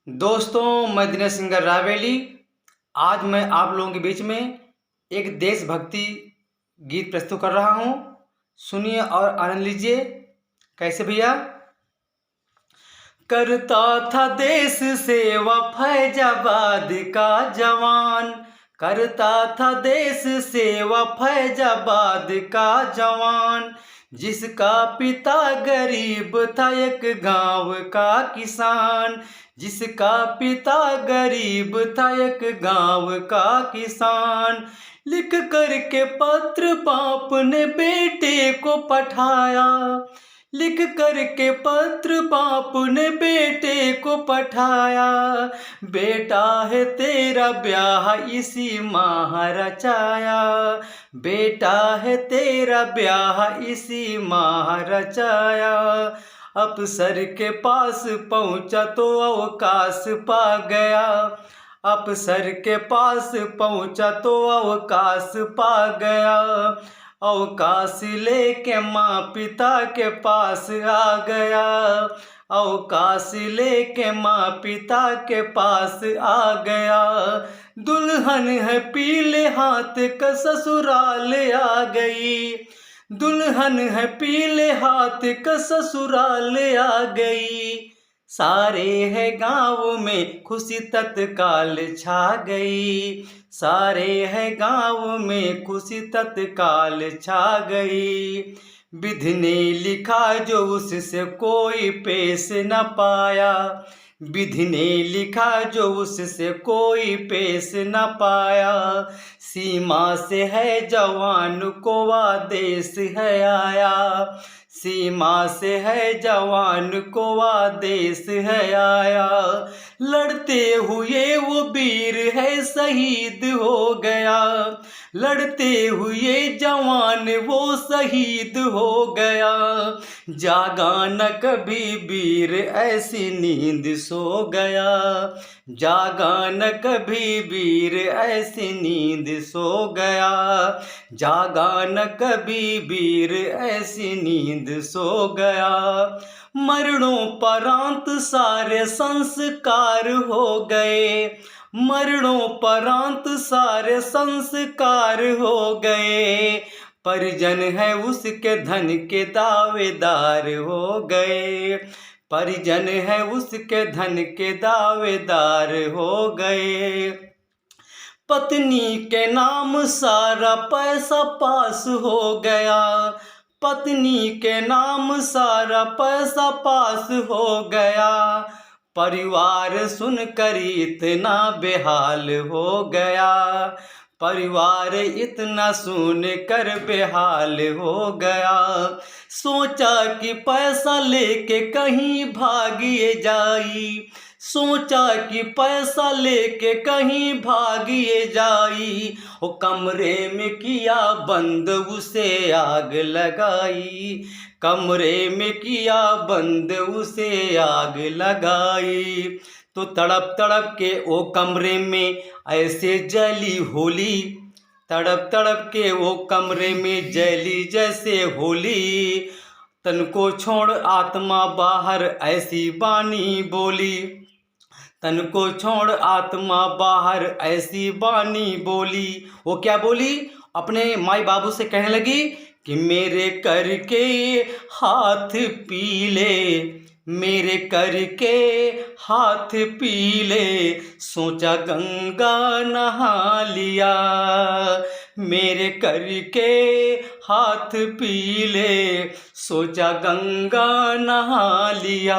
दोस्तों, मैं दिनेश सिंगर रावेली। आज मैं आप लोगों के बीच में एक देशभक्ति गीत प्रस्तुत कर रहा हूँ। सुनिए और आनंद लीजिए। कैसे भैया? करता था देश सेवा फैजाबाद का जवान, करता था देश सेवा फैजाबाद का जवान, जिसका पिता गरीब था एक गांव का किसान, जिसका पिता गरीब था एक गांव का किसान। लिख करके पत्र बाप ने बेटे को पठाया, लिख करके पत्र बाप ने बेटे को पठाया, बेटा है तेरा ब्याह इसी माह रचाया, बेटा है तेरा ब्याह इसी माह रचाया। अफसर के पास पहुंचा तो अवकाश पा गया, अफसर के पास पहुंचा तो अवकाश पा गया, अवकाश लेके माँ पिता के पास आ गया, अवकाश लेके माँ पिता के पास आ गया। दुल्हन है पीले हाथ का ससुराल आ गई, दुल्हन है पीले हाथ का ससुराल आ गई, सारे है गांव में खुशी तत्काल छा गई, सारे है गांव में खुशी तत्काल छा गई। विधि ने लिखा जो उससे कोई पेश न पाया, विधि ने लिखा जो उससे कोई पेश न पाया, सीमा से है जवान को आदेश है आया, सीमा से है जवान को आदेश है आया। लड़ते हुए वो वीर है शहीद हो गया, लड़ते हुए जवान वो शहीद हो गया, जागा न कभी वीर ऐसी नींद सो गया, जागा न कभी वीर ऐसी नींद सो गया, जागा न कभी वीर ऐसी नींद सो गया। मरणोपरांत सारे संस्कार हो गए, मरणोपरांत सारे संस्कार हो गए, परिजन है उसके धन के दावेदार हो गए, परिजन है उसके धन के दावेदार हो गए। पत्नी के नाम सारा पैसा पास हो गया, पत्नी के नाम सारा पैसा पास हो गया, परिवार सुनकर इतना बेहाल हो गया, परिवार इतना सुनकर बेहाल हो गया। सोचा कि पैसा लेके कहीं भागिए जाई, सोचा कि पैसा लेके कहीं भागिए जाई, वो कमरे में किया बंद उसे आग लगाई, कमरे में किया बंद उसे आग लगाई। तो तड़प तड़प के वो कमरे में ऐसे जली होली, तड़प तड़प के वो कमरे में जली जैसे होली, तन को छोड़ आत्मा बाहर ऐसी बानी बोली, तन को छोड़ आत्मा बाहर ऐसी बानी बोली। वो क्या बोली? अपने माई बाबू से कहने लगी कि मेरे करके हाथ पीले, मेरे करके हाथ पीले, सोचा गंगा नहा लिया, मेरे करके हाथ पीले, सोचा गंगा नहा लिया।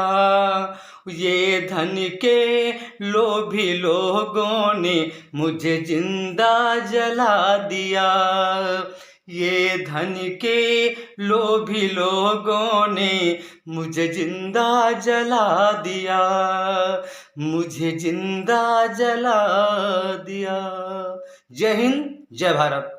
ये धन के लोभी लोगों ने मुझे जिंदा जला दिया, ये धन के लोभी लोगों ने मुझे जिंदा जला दिया, मुझे जिंदा जला दिया। जय हिंद, जय भारत।